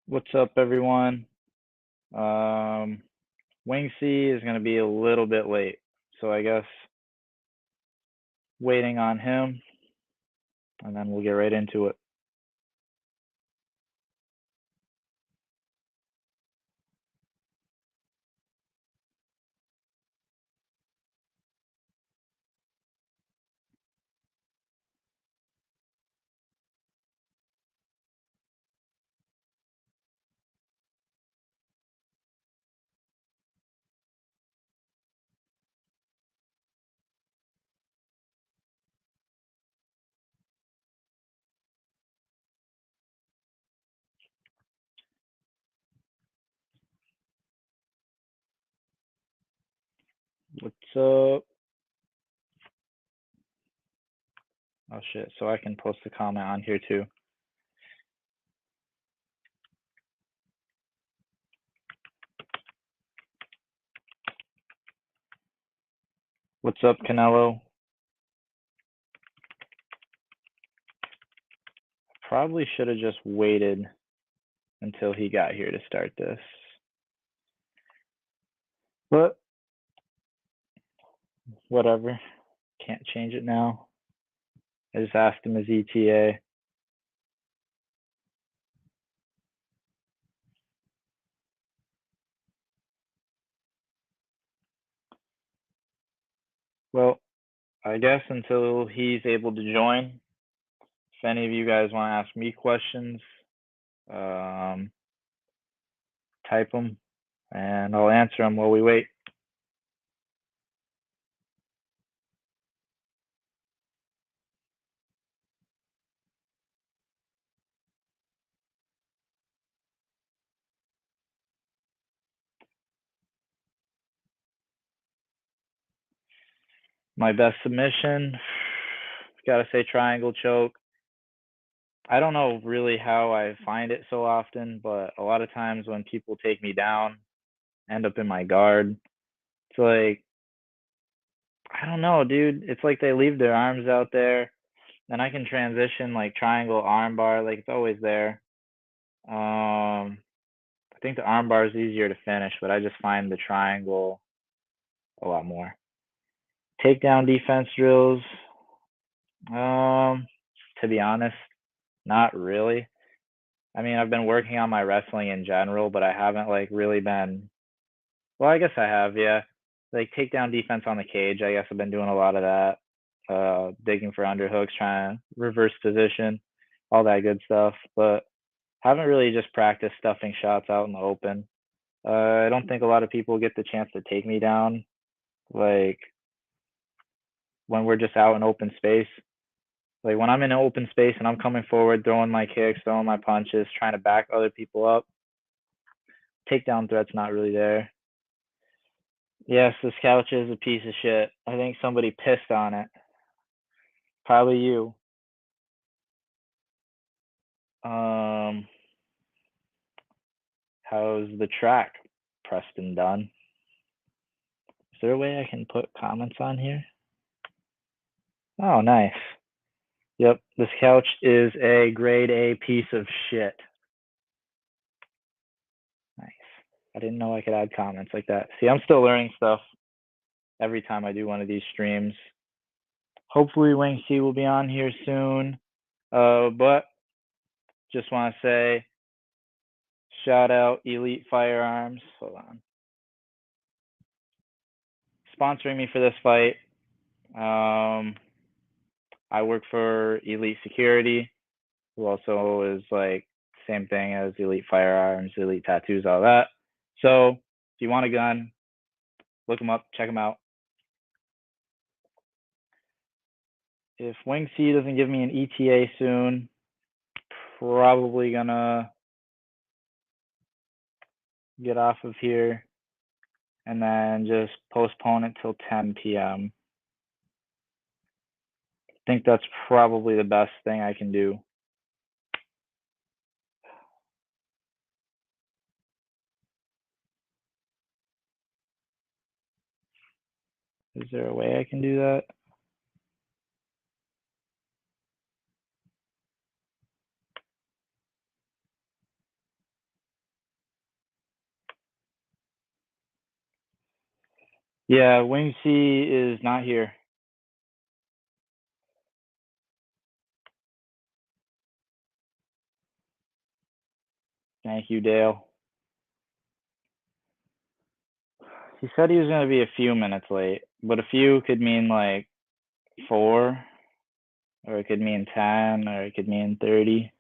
What's up, everyone? Um, Wing C is going to be a little bit late, so I guess waiting on him, and then we'll get right into it. What's up? Oh shit, so I can post a comment on here too. What's up, Canelo? Probably should have just waited until he got here to start this. But whatever. Can't change it now. I just asked him his ETA. Well, I guess until he's able to join, if any of you guys want to ask me questions, um, type them and I'll answer them while we wait. My best submission, gotta say triangle choke. I don't know really how I find it so often, but a lot of times when people take me down, end up in my guard. It's like, I don't know, dude. It's like they leave their arms out there, and I can transition like triangle armbar, like it's always there. I think the armbar is easier to finish, but I just find the triangle a lot more. Takedown defense drills. To be honest, not really. I mean, I've been working on my wrestling in general, but I haven't like really been. Well, I guess I have, yeah. Like takedown defense on the cage. I guess I've been doing a lot of that. Digging for underhooks, trying to reverse position, all that good stuff. But haven't really just practiced stuffing shots out in the open. I don't think a lot of people get the chance to take me down, like when we're just out in open space. Like when I'm in an open space and I'm coming forward, throwing my kicks, throwing my punches, trying to back other people up, takedown threat's not really there. Yes, this couch is a piece of shit. I think somebody pissed on it. Probably you. Um, how's the track, Preston Dunn? Is there a way I can put comments on here? Oh, nice. Yep, this couch is a grade A piece of shit. Nice. I didn't know I could add comments like that. See, I'm still learning stuff every time I do one of these streams. Hopefully Wing C will be on here soon. But just want to say shout out Elite Firearms. Hold on. Sponsoring me for this fight. I work for Elite Security, who also is like same thing as Elite Firearms, Elite Tattoos, all that. So if you want a gun, look them up, check them out. If Wing C doesn't give me an ETA soon, probably gonna get off of here and then just postpone it till 10 p.m. I think that's probably the best thing I can do. Is there a way I can do that? Yeah, Wing C is not here. Thank you, Dale. He said he was going to be a few minutes late, but a few could mean like 4, or it could mean 10, or it could mean 30.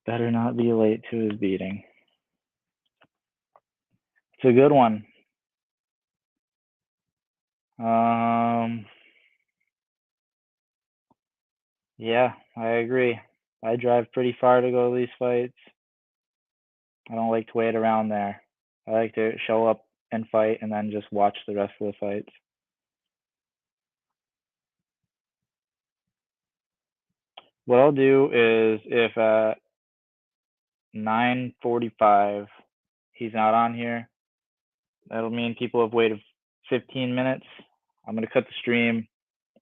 Better not be late to his beating. It's a good one. Yeah, I agree. I drive pretty far to go to these fights. I don't like to wait around there. I like to show up and fight and then just watch the rest of the fights. What I'll do is if at 9:45 he's not on here, that'll mean people have waited 15 minutes. I'm going to cut the stream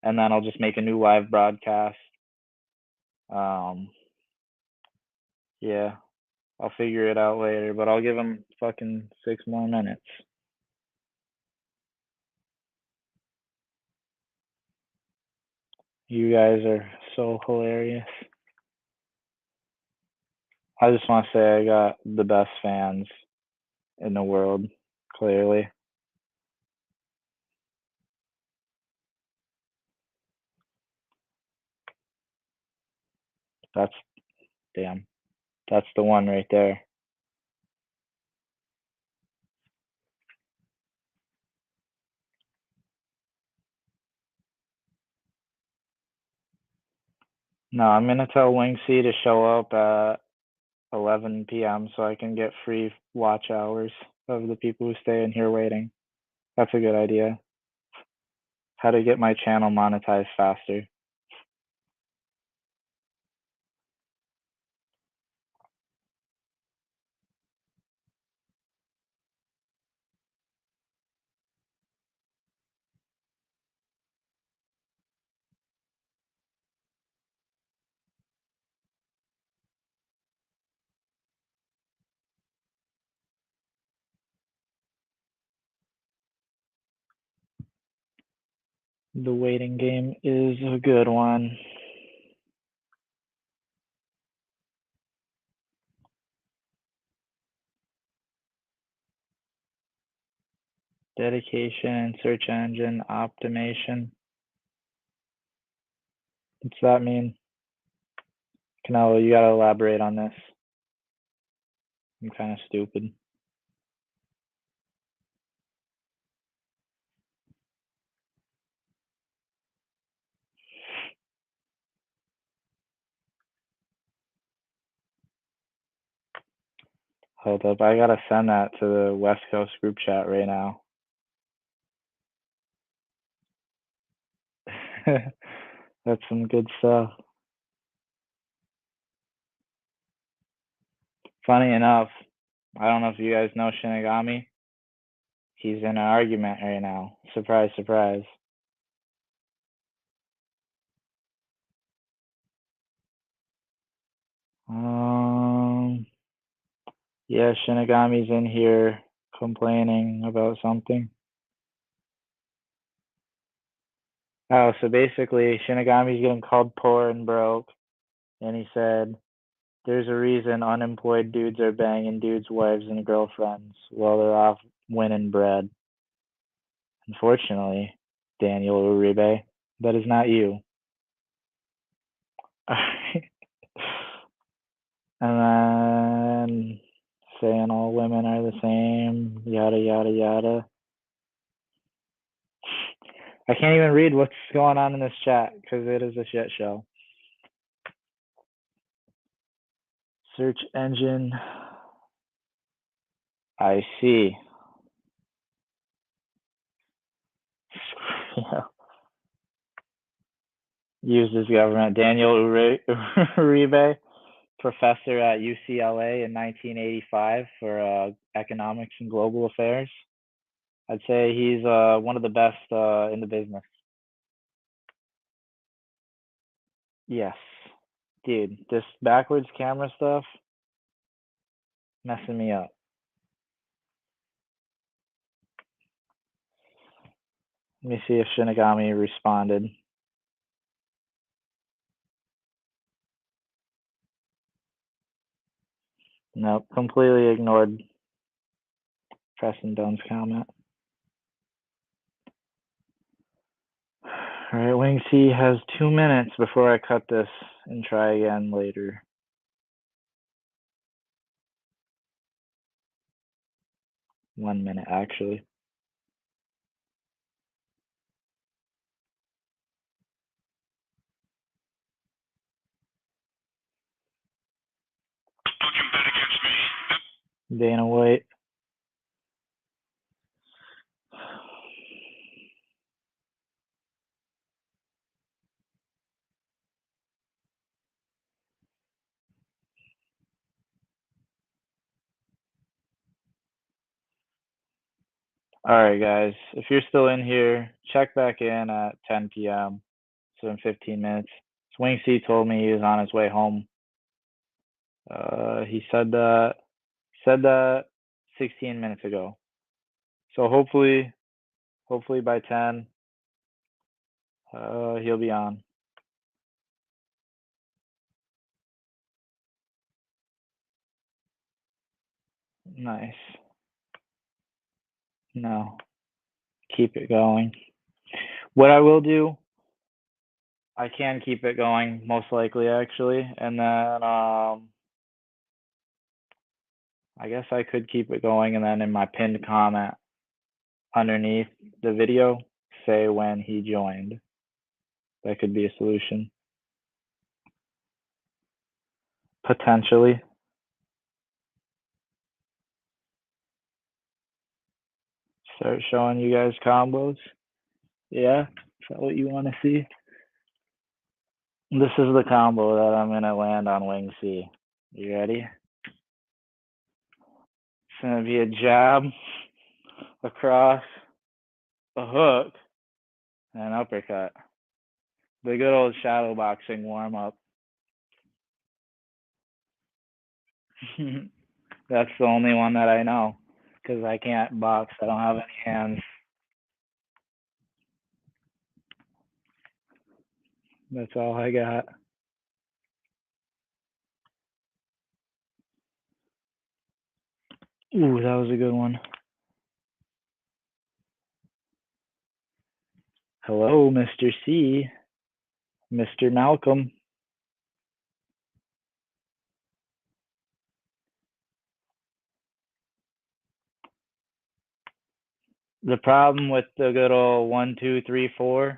and then I'll just make a new live broadcast. Yeah, I'll figure it out later, but I'll give him fucking 6 more minutes. You guys are so hilarious. I just want to say I got the best fans in the world, clearly. That's damn. That's the one right there. No, I'm gonna tell Wing C to show up at 11 p.m. so I can get free watch hours of the people who stay in here waiting. That's a good idea. How to get my channel monetized faster. The waiting game is a good one. Dedication and search engine optimization. What's that mean? Canelo, you gotta elaborate on this. I'm kind of stupid. Hold up, I gotta send that to the West Coast group chat right now. That's some good stuff. Funny enough, I don't know if you guys know Shinigami. He's in an argument right now. Surprise, surprise. Yeah, Shinigami's in here complaining about something. Oh, so basically, Shinigami's getting called poor and broke, and he said, "There's a reason unemployed dudes are banging dudes' wives and girlfriends while they're off winning bread." Unfortunately, Daniel Uribe, that is not you. And then saying all women are the same, yada yada yada. I can't even read what's going on in this chat because it is a shit show. Search engine. I see. Yeah. Used as government. Daniel Uribe, professor at UCLA in 1985 for economics and global affairs. I'd say he's one of the best in the business. Yes. Dude, this backwards camera stuff messing me up. Let me see if Shinigami responded. Nope, completely ignored Preston Dunn's comment. All right, Wing C has 2 minutes before I cut this and try again later. 1 minute, actually. Dana White. All right, guys. If you're still in here, check back in at 10 p.m. So in 15 minutes. Swing C told me he was on his way home. He said that 16 minutes ago. So hopefully by 10, he'll be on. Nice. No, keep it going. What I will do, I can keep it going, most likely, actually, and then I guess I could keep it going, and then in my pinned comment underneath the video, say when he joined. That could be a solution. Potentially. Start showing you guys combos. Yeah? Is that what you want to see? This is the combo that I'm going to land on Wing C. You ready? It's going to be a jab across a hook and an uppercut. The good old shadow boxing warm up. That's the only one that I know because I can't box. I don't have any hands. That's all I got. Ooh, that was a good one. Hello, Mr. C. Mr. Malcolm. The problem with the good old 1, 2, 3, 4 is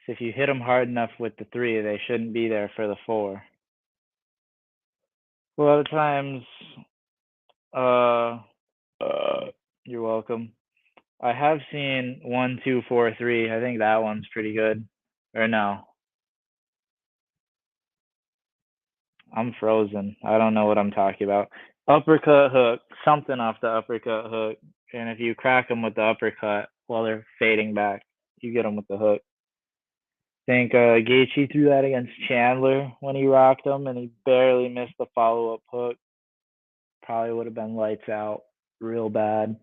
if you hit them hard enough with the 3, they shouldn't be there for the 4. A lot of times, uh, you're welcome. I have seen 1, 2, 4, 3. I think that one's pretty good. Or no, I'm frozen. I don't know what I'm talking about. Uppercut hook, something off the uppercut hook. And if you crack them with the uppercut while they're fading back, you get them with the hook. I think Gaethje threw that against Chandler when he rocked him, and he barely missed the follow-up hook. Probably would have been lights out real bad.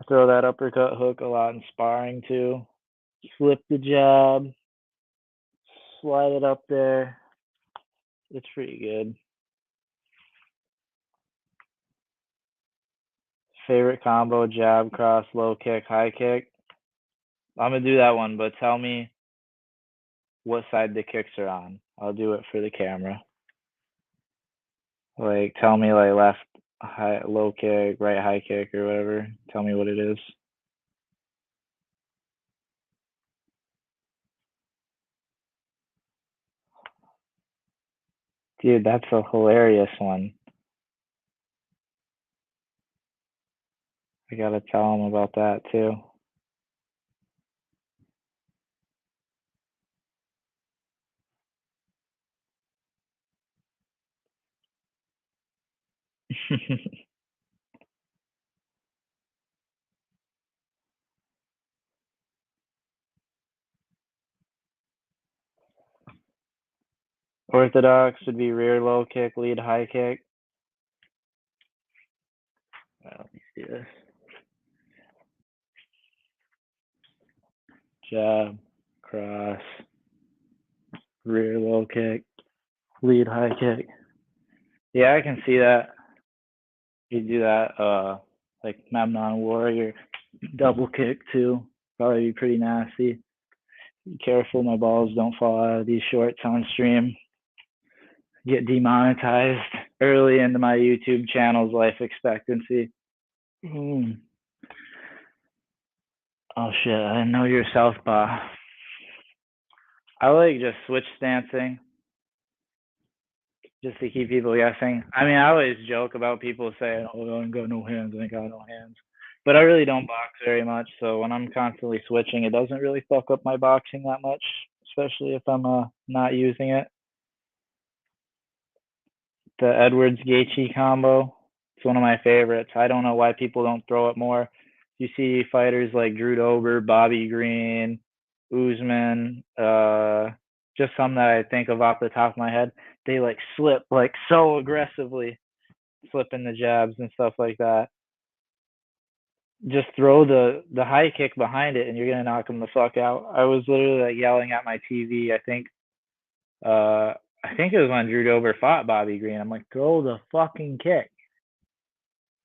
I throw that uppercut hook a lot in sparring too. Flip the jab, slide it up there. It's pretty good. Favorite combo: jab, cross, low kick, high kick. I'm gonna do that one, but tell me what side the kicks are on. I'll do it for the camera. Like, tell me like left high, low kick, right high kick, or whatever. Tell me what it is. Dude, that's a hilarious one. I gotta tell him about that too. Orthodox would be rear low kick, lead high kick. Let me see this. Jab, cross, rear low kick, lead high kick. Yeah, I can see that. You do that, like Memnon Warrior, double kick too. Probably be pretty nasty. Be careful, my balls don't fall out of these shorts on stream. Get demonetized early into my YouTube channel's life expectancy. Oh shit, I didn't know you're southpaw. I like just switch stancing just to keep people guessing. I mean, I always joke about people saying, "Oh, I ain't got no hands, I ain't got no hands," but I really don't box very much. So when I'm constantly switching, it doesn't really fuck up my boxing that much, especially if I'm not using it. The Edwards Gaethje combo, it's one of my favorites. I don't know why people don't throw it more. You see fighters like Drew Dober, Bobby Green, Usman, just some that I think of off the top of my head. They like slip like so aggressively, slipping the jabs and stuff like that. Just throw the high kick behind it, and you're gonna knock them the fuck out. I was literally like yelling at my TV. Uh, I think it was when Drew Dober fought Bobby Green. I'm like, throw the fucking kick.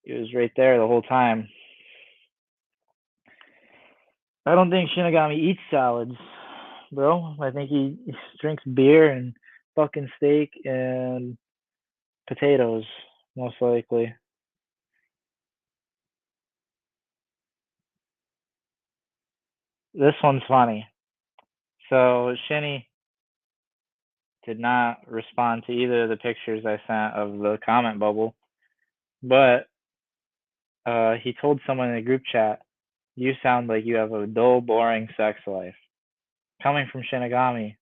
He was right there the whole time. I don't think Shinigami eats salads, bro. I think he drinks beer and fucking steak and potatoes, most likely. This one's funny. So Shinny did not respond to either of the pictures I sent of the comment bubble, but he told someone in the group chat, "You sound like you have a dull, boring sex life." Coming from Shinigami,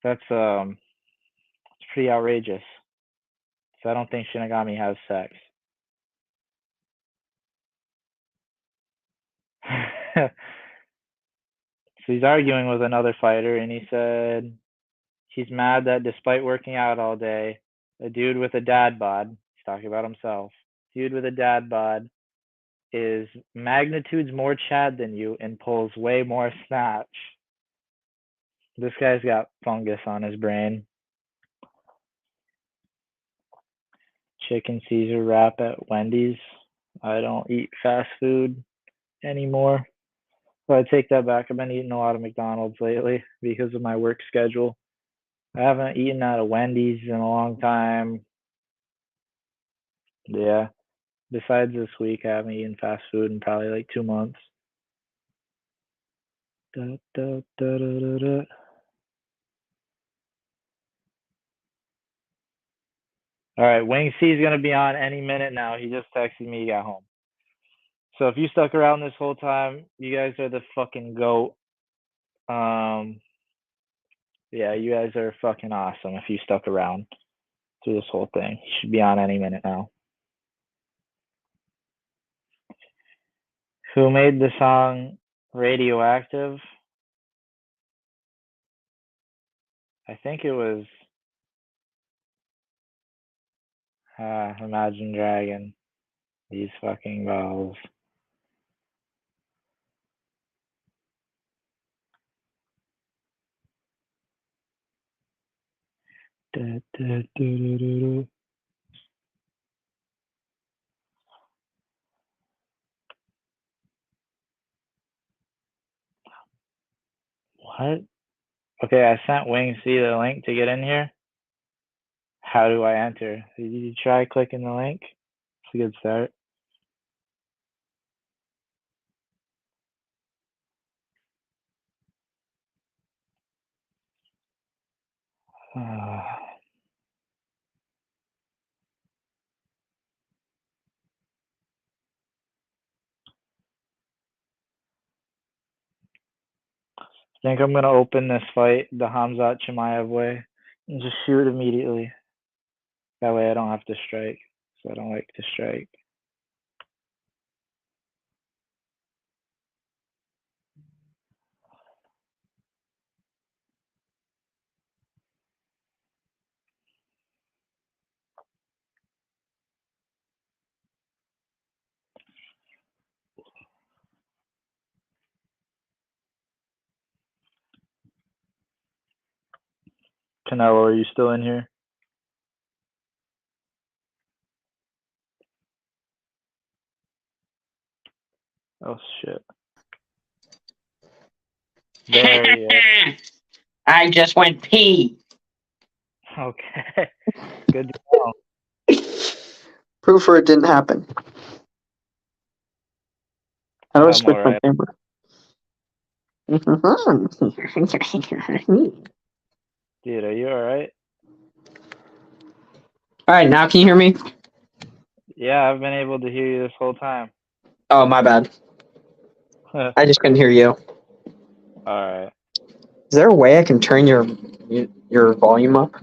that's it's pretty outrageous. So I don't think Shinigami has sex. So he's arguing with another fighter, and he said he's mad that despite working out all day, a dude with a dad bod, he's talking about himself, dude with a dad bod is magnitudes more Chad than you and pulls way more snatch. This guy's got fungus on his brain. Chicken Caesar wrap at Wendy's. I don't eat fast food anymore. So I take that back. I've been eating a lot of McDonald's lately because of my work schedule. I haven't eaten at a Wendy's in a long time. Yeah. Besides this week, I haven't eaten fast food in probably like 2 months. Da, da, da, da, da, da. All right, Wing C is gonna be on any minute now. He just texted me he got home. So if you stuck around this whole time, you guys are the fucking goat. Um, yeah, you guys are fucking awesome if you stuck around through this whole thing. He should be on any minute now. Who made the song Radioactive? I think it was Imagine Dragon. These fucking balls. Da, da, da, da, da. What? Okay, I sent Wing C the link to get in here. How do I enter? Did you try clicking the link? It's a good start. I think I'm gonna open this fight the Hamzat Chimaev way and just shoot immediately. That way I don't have to strike. So I don't like to strike. Canelo, are you still in here? Oh shit. There he is. I just went pee. Okay. Good to know. Proof or it didn't happen. How do I I'm switch my alright. camera? Dude, are you alright? Alright, now can you hear me? Yeah, I've been able to hear you this whole time. Oh, my bad. I just couldn't hear you. Alright. Is there a way I can turn your volume up?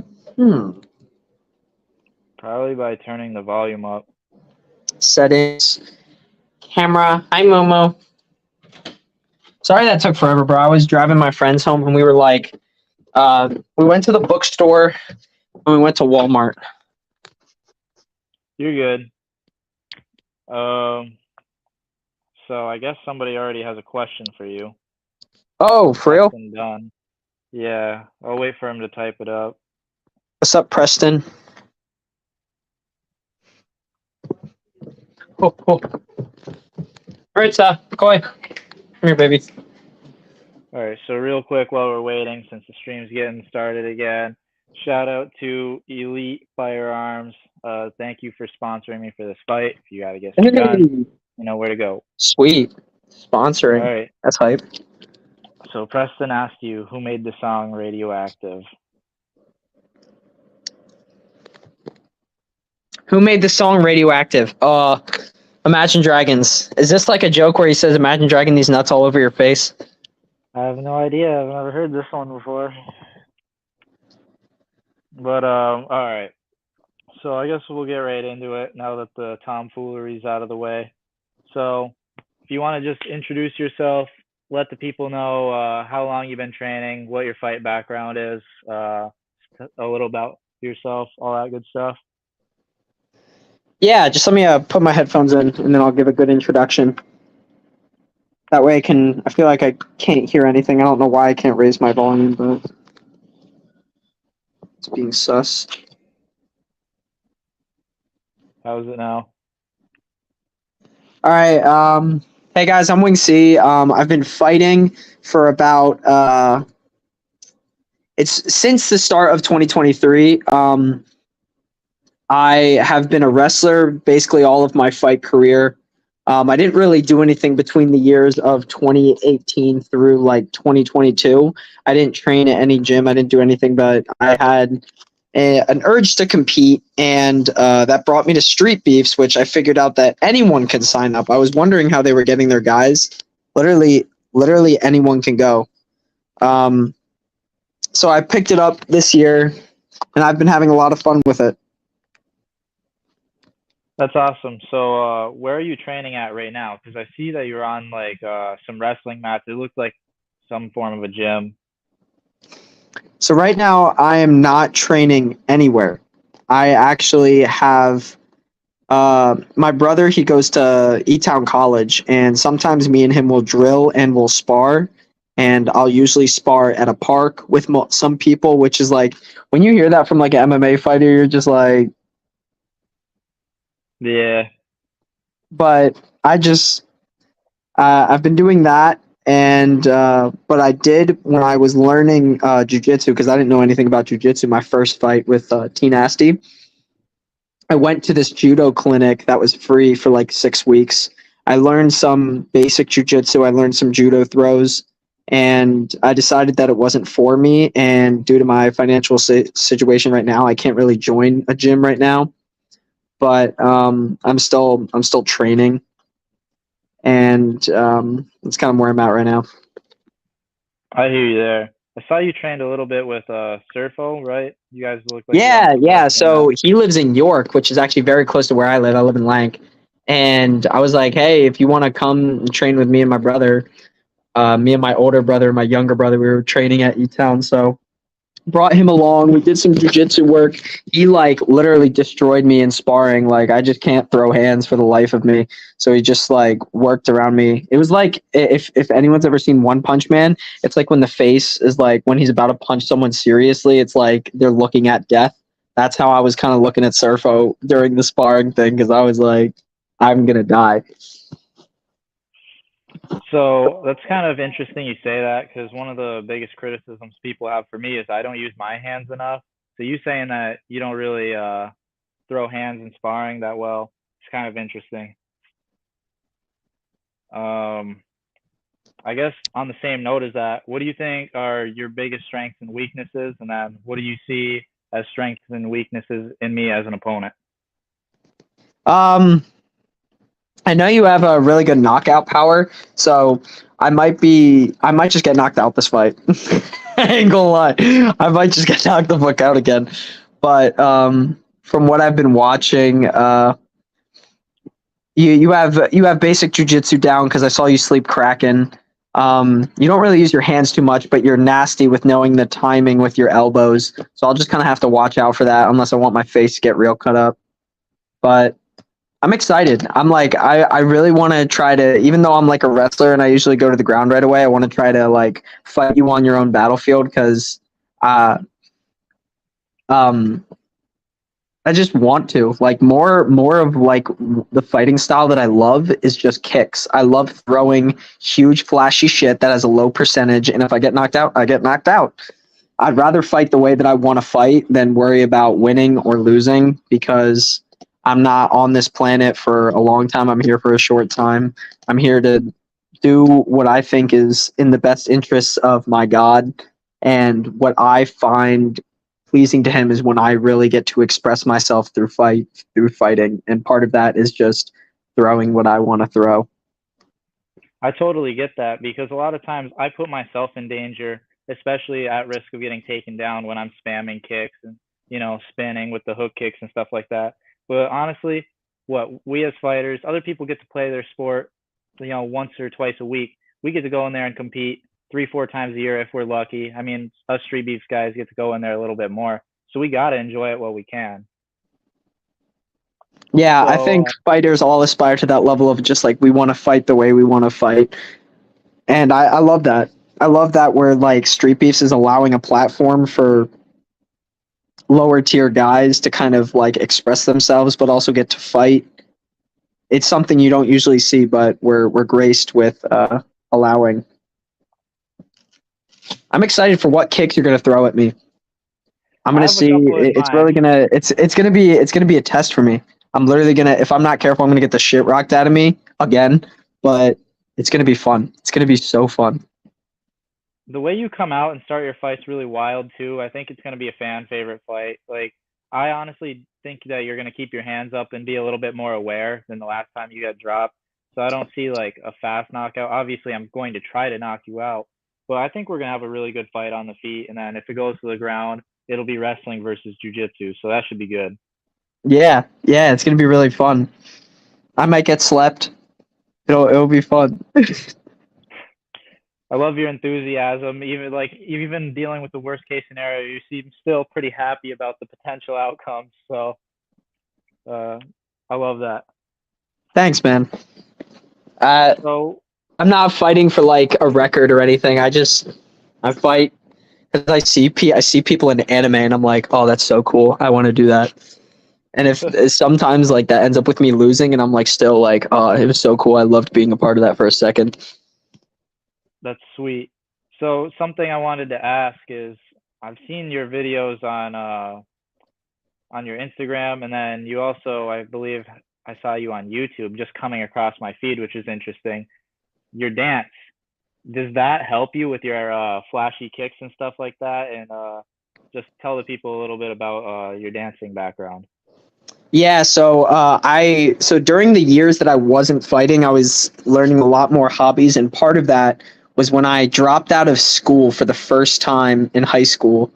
Probably by turning the volume up. Settings. Camera. Hi, Momo. Sorry that took forever, bro. I was driving my friends home and we were like, we went to the bookstore and we went to Walmart. You're good. So I guess somebody already has a question for you. Oh, for real? Preston Dunn. Yeah, I'll wait for him to type it up. What's up, Preston? Oh. All right, Koi. Come here, baby. Alright, so real quick while we're waiting, since the stream's getting started again, shout out to Elite Firearms. Thank you for sponsoring me for this fight. If you gotta get some guns, you know where to go. Sweet. Sponsoring. All right. That's hype. So Preston asked you who made the song Radioactive. Who made the song Radioactive? Imagine Dragons. Is this like a joke where he says Imagine Dragon these nuts all over your face? I have no idea. I've never heard this one before. But all right. So I guess we'll get right into it now that the tomfoolery's out of the way. So if you want to just introduce yourself, let the people know how long you've been training, what your fight background is, a little about yourself, all that good stuff. Yeah, just let me put my headphones in, and then I'll give a good introduction. That way I feel like I can't hear anything. I don't know why I can't raise my volume, but it's being sus. How's it now? All right. Hey guys, I'm Wing C. I've been fighting for about it's since the start of 2023. I have been a wrestler basically all of my fight career. I didn't really do anything between the years of 2018 through like 2022. I didn't train at any gym. I didn't do anything, but I had an urge to compete, and that brought me to Street Beefs, which I figured out that anyone can sign up. I was wondering how they were getting their guys. Literally anyone can go. So I picked it up this year, and I've been having a lot of fun with it. That's awesome. So where are you training at right now? Because I see that you're on like some wrestling mats. It looks like some form of a gym. So right now I am not training anywhere. I actually have my brother. He goes to E-Town College, and sometimes me and him will drill and we'll spar. And I'll usually spar at a park with some people, which is like when you hear that from like an MMA fighter, you're just like, yeah. But I just I've been doing that, and but I did when I was learning jujitsu, because I didn't know anything about jujitsu. My first fight with T Nasty, I went to this judo clinic that was free for like 6 weeks. I learned some basic jujitsu. I learned some judo throws, and I decided that it wasn't for me. And due to my financial situation right now, I can't really join a gym right now. But I'm still training, and it's kind of where I'm at right now. I hear you there. I saw you trained a little bit with Surfo, right? You guys look like Yeah. So he lives in York, which is actually very close to where I live. I live in Lank, and I was like, hey, if you want to come and train with me and my brother, me and my older brother, my younger brother, we were training at E-Town. So brought him along. We did some jujitsu work. He like literally destroyed me in sparring. Like I just can't throw hands for the life of me. So he just like worked around me. It was like if anyone's ever seen One Punch Man, it's like when the face is like when he's about to punch someone seriously, it's like they're looking at death. That's how I was kind of looking at Surfo during the sparring thing because I was like, I'm gonna die. So that's kind of interesting you say that because one of the biggest criticisms people have for me is I don't use my hands enough. So you saying that you don't really throw hands in sparring that well, it's kind of interesting. Um, I guess on the same note as that, what do you think are your biggest strengths and weaknesses? And then what do you see as strengths and weaknesses in me as an opponent? Um, I know you have a really good knockout power, so I might just get knocked out this fight. I ain't gonna lie, I might just get knocked the fuck out again. But from what I've been watching, you have basic jujitsu down because I saw you sleep Kraken. You don't really use your hands too much, but you're nasty with knowing the timing with your elbows. So I'll just kind of have to watch out for that unless I want my face to get real cut up. But I'm excited. I'm like, I really want to try to, even though I'm like a wrestler and I usually go to the ground right away, I want to try to like fight you on your own battlefield because uh, um, I just want to like more of like the fighting style that I love is just kicks. I love throwing huge flashy shit that has a low percentage, and if I get knocked out, I get knocked out. I'd rather fight the way that I want to fight than worry about winning or losing because I'm not on this planet for a long time. I'm here for a short time. I'm here to do what I think is in the best interests of my God. And what I find pleasing to him is when I really get to express myself through fighting. And part of that is just throwing what I want to throw. I totally get that because a lot of times I put myself in danger, especially at risk of getting taken down when I'm spamming kicks and, spinning with the hook kicks and stuff like that. But honestly, what we as fighters, other people get to play their sport, once or twice a week. We get to go in there and compete 3, 4 times a year if we're lucky. I mean, us street beefs guys get to go in there a little bit more. So we got to enjoy it while we can. Yeah, I think So fighters all aspire to that level of just like we want to fight the way we want to fight. And I love that. I love that where like Street Beefs is allowing a platform for lower tier guys to kind of like express themselves but also get to fight. It's something you don't usually see, but we're graced with allowing. I'm excited for what kicks you're gonna throw at me. I'm I gonna have a see. couple in It's really mind. gonna. It's gonna be a test for me. I'm literally gonna. If I'm not careful, I'm gonna get the shit rocked out of me again. But it's gonna be fun. It's gonna be so fun. The way you come out and start your fight's really wild too. I think it's going to be a fan favorite fight. Like I honestly think that you're going to keep your hands up and be a little bit more aware than the last time you got dropped. So I don't see like a fast knockout. Obviously, I'm going to try to knock you out, but I think we're going to have a really good fight on the feet. And then if it goes to the ground, it'll be wrestling versus jujitsu. So that should be good. Yeah, yeah. It's gonna be really fun. I might get slept. It'll be fun. I love your enthusiasm. Even dealing with the worst case scenario, you seem still pretty happy about the potential outcomes. So uh, I love that. Thanks, man. Uh, So I'm not fighting for like a record or anything. I fight because I see people in anime and I'm like, oh, that's so cool. I want to do that. And if sometimes like that ends up with me losing, and I'm like still like, oh, it was so cool. I loved being a part of that for a second. that's sweet. So something I wanted to ask is I've seen your videos on your Instagram, and then you also, I believe, I saw you on YouTube just coming across my feed, which is interesting. Your dance, does that help you with your flashy kicks and stuff like that? And just tell the people a little bit about your dancing background. Yeah, so during the years that I wasn't fighting, I was learning a lot more hobbies, and part of that was when I dropped out of school for the first time in high school.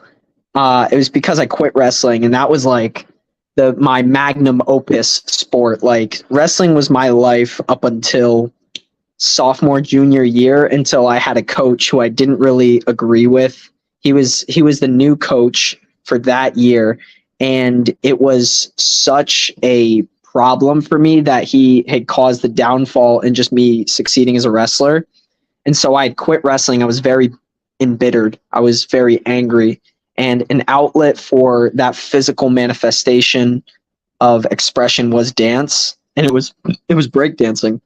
It was because I quit wrestling, and that was like the my magnum opus sport. Like wrestling was my life up until sophomore junior year, until I had a coach who I didn't really agree with. He was the new coach for that year, and it was such a problem for me that he had caused the downfall in just me succeeding as a wrestler. And so I quit wrestling. I was very embittered. I was very angry. And an outlet for that physical manifestation of expression was dance. And it was breakdancing.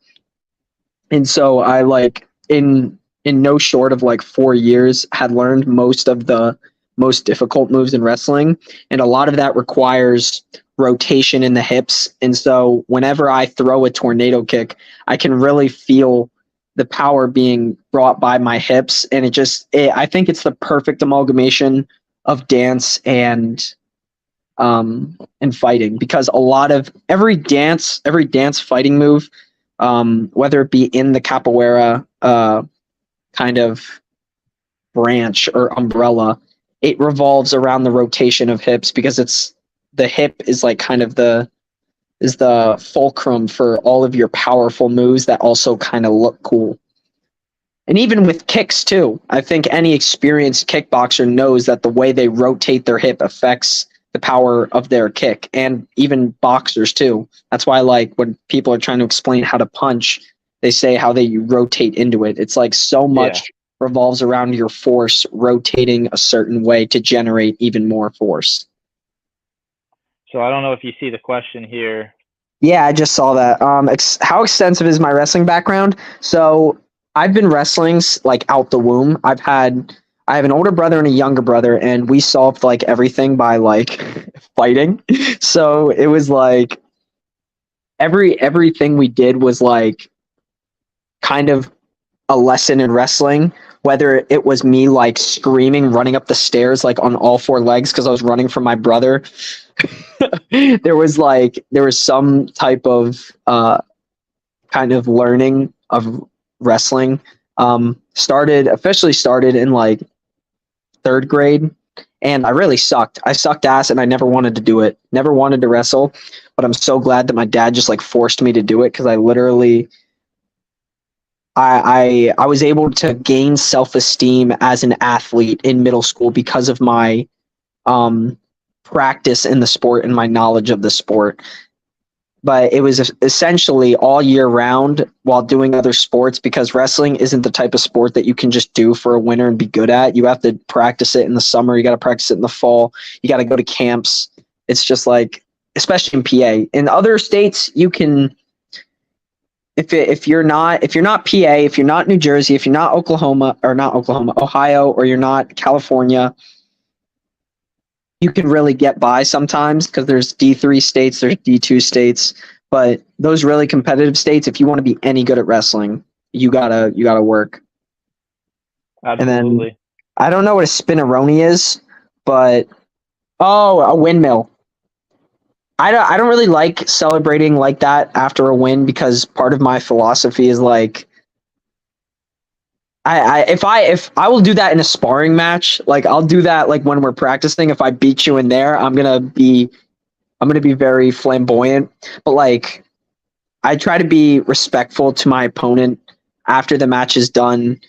And so I like in no short of like 4 years had learned most of the most difficult moves in wrestling. And a lot of that requires rotation in the hips. And so whenever I throw a tornado kick, I can really feel the power being brought by my hips. And I think it's the perfect amalgamation of dance and fighting, because a lot of every dance fighting move, whether it be in the capoeira kind of branch or umbrella, it revolves around the rotation of hips, because the hip is like kind of the fulcrum for all of your powerful moves that also kind of look cool. And even with kicks too, I think any experienced kickboxer knows that the way they rotate their hip affects the power of their kick, and even boxers too. That's why, like, when people are trying to explain how to punch, they say how they rotate into it. It's like so much revolves around your force rotating a certain way to generate even more force. So I don't know if you see the question here. Yeah, I just saw that. How extensive is my wrestling background? So I've been wrestling like out the womb. I have an older brother and a younger brother, and we solved like everything by like fighting. So it was like everything we did was like kind of a lesson in wrestling, whether it was me like screaming, running up the stairs like on all four legs because I was running from my brother. there was some type of kind of learning of wrestling. Officially started in like third grade, and I really sucked. I sucked ass, and I never wanted to do it. Never wanted to wrestle, but I'm so glad that my dad just like forced me to do it, because I literally I was able to gain self-esteem as an athlete in middle school because of my practice in the sport and my knowledge of the sport. But it was essentially all year round while doing other sports, because wrestling isn't the type of sport that you can just do for a winter and be good at. You have to practice it in the summer. You got to practice it in the fall. You got to go to camps. It's just like, especially in PA. In other states, you can, if you're not PA, if you're not New Jersey, if you're not Ohio, or you're not California, you can really get by sometimes, because there's D3 states, there's D2 states, but those really competitive states, if you want to be any good at wrestling, you gotta work. Absolutely. And then I don't know what a spinneroni is, but a windmill. I don't really like celebrating like that after a win, because part of my philosophy is like, if I will do that in a sparring match, like I'll do that like when we're practicing. If I beat you in there, I'm gonna be very flamboyant. But like, I try to be respectful to my opponent after the match is done,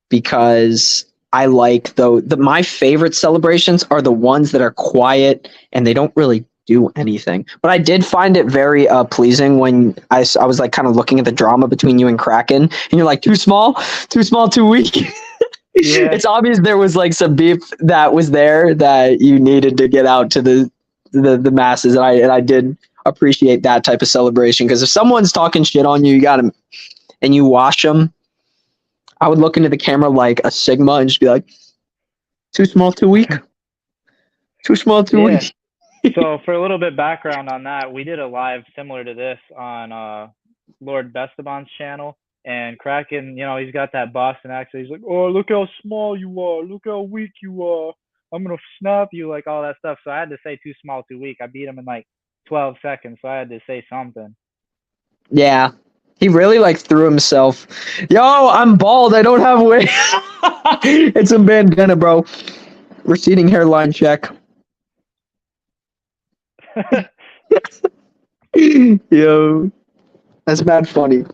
because I like my favorite celebrations are the ones that are quiet and they don't really do anything. But I did find it very pleasing when I was like kind of looking at the drama between you and Kraken, and you're like, too small, too weak. Yeah. It's obvious there was like some beef that was there that you needed to get out to the masses, and I did appreciate that type of celebration, because if someone's talking shit on you, you got to, and you wash them. I would look into the camera like a Sigma and just be like, too small, too weak. Too small, too weak. So for a little bit background on that, we did a live similar to this on Lord Bestaban's channel, and Kraken, he's got that Boston accent. He's like, oh, look how small you are. Look how weak you are. I'm going to snap you, like all that stuff. So I had to say too small, too weak. I beat him in like 12 seconds, so I had to say something. Yeah. He really like threw himself. Yo, I'm bald. I don't have weight. It's a bandana, bro. Receding hairline check. Yo, that's bad funny.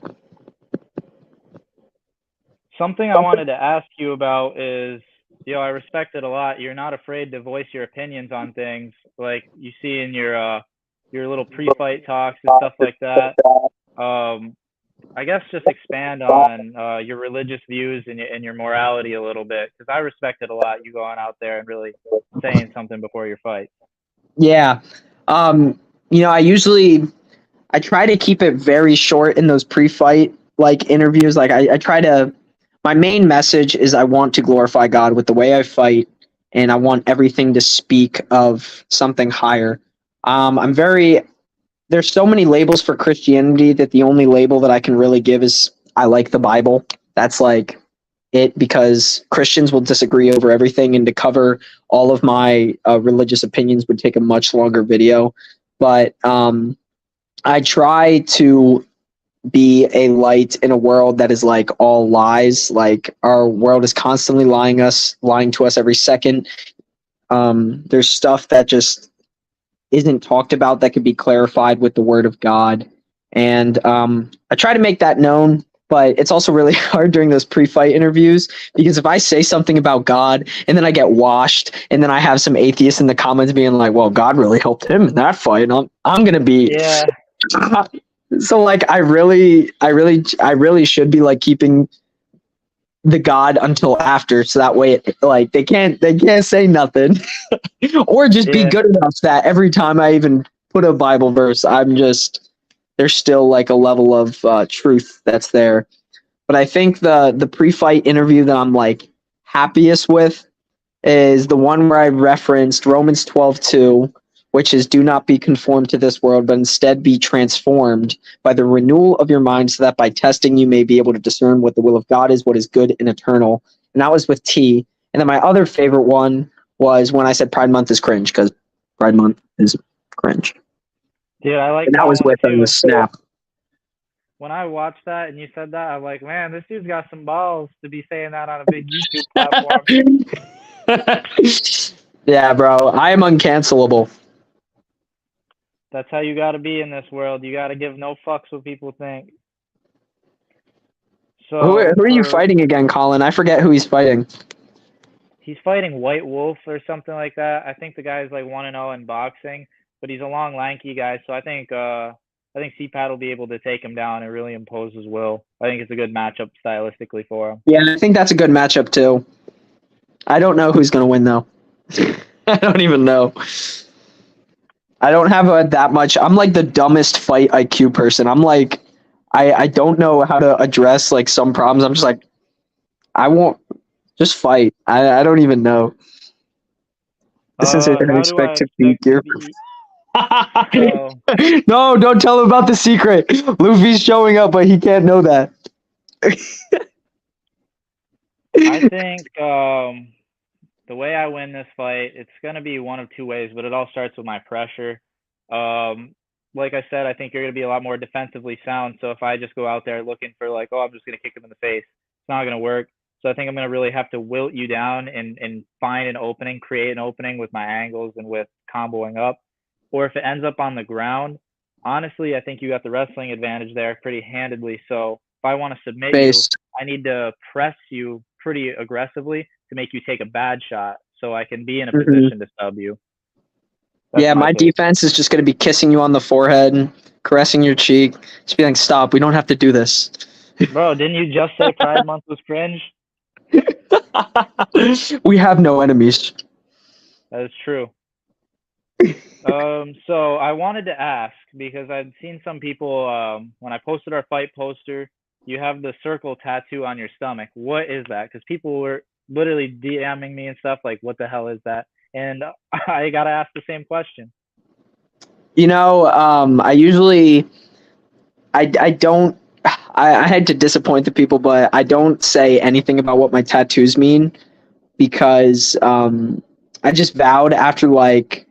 Something I wanted to ask you about is, Yo, I respect it a lot. You're not afraid to voice your opinions on things, like you see in your little pre-fight talks and stuff like that. Um, I guess just expand on your religious views and your morality a little bit, because I respect it a lot. You going out there and really saying something before your fight. Yeah. You know, I try to keep it very short in those pre-fight like interviews. Like I try to my main message is I want to glorify God with the way I fight, and I want everything to speak of something higher. I'm very there's so many labels for Christianity that the only label that I can really give is I like the Bible. That's like it, because Christians will disagree over everything, and to cover all of my religious opinions would take a much longer video. But I try to be a light in a world that is like all lies. Like our world is constantly lying to us every second. There's stuff that just isn't talked about that could be clarified with the word of God. And I try to make that known, but it's also really hard during those pre-fight interviews, because if I say something about God and then I get washed, and then I have some atheists in the comments being like, well, God really helped him in that fight, and I'm going to be, Yeah. so like, I really should be like keeping the God until after, so that way like they can't say nothing. Or just be Yeah. good enough that every time I even put a Bible verse, there's still like a level of truth that's there. But I think the pre-fight interview that I'm like happiest with is the one where I referenced Romans 12:2, which is, do not be conformed to this world, but instead be transformed by the renewal of your mind, so that by testing you may be able to discern what the will of God is, what is good and eternal. And that was with T. And then my other favorite one was when I said Pride Month is cringe, because Pride Month is cringe. Dude, I like And that that was one with too. Snap. When I watched that and you said that, I'm like, man, this dude's got some balls to be saying that on a big YouTube platform. Yeah, bro. I am uncancelable. That's how you got to be in this world. You got to give no fucks what people think. So Who are you fighting again, Colin? I forget who he's fighting. he's fighting White Wolf or something like that. I think the guy's like 1-0 in boxing, but he's a long, lanky guy. So I think CPAT will be able to take him down and really impose his will. I think it's a good matchup stylistically for him. Yeah, I think that's a good matchup too. I don't know who's gonna win though. I don't even know. I don't have that much. I'm like the dumbest fight IQ person. I'm like, I don't know how to address like some problems. I'm just like, I won't just fight. I don't even know. This is an How do I unexpected expect figure. to beat? So No, don't tell him about the secret. Luffy's showing up, but he can't know that. I think the way I win this fight, it's gonna be one of two ways, but it all starts with my pressure. Like I said, I think you're gonna be a lot more defensively sound. So if I just go out there looking for like, oh, I'm just gonna kick him in the face, it's not gonna work. So I think I'm gonna really have to wilt you down and find an opening, create an opening with my angles and with comboing up. Or if it ends up on the ground, honestly, I think you got the wrestling advantage there pretty handedly. So if I want to submit you, I need to press you pretty aggressively to make you take a bad shot, so I can be in a position to sub you. That's my defense is just going to be kissing you on the forehead, caressing your cheek, just be like, stop, we don't have to do this. Bro, didn't you just say Pride Month was cringe? We have no enemies. That is true. So I wanted to ask, because I've seen some people, when I posted our fight poster, you have the circle tattoo on your stomach. What is that? Because people were literally DMing me and stuff like, what the hell is that? And I got to ask the same question. You know, I usually, I don't, I had to disappoint the people, but I don't say anything about what my tattoos mean, because I just vowed after like,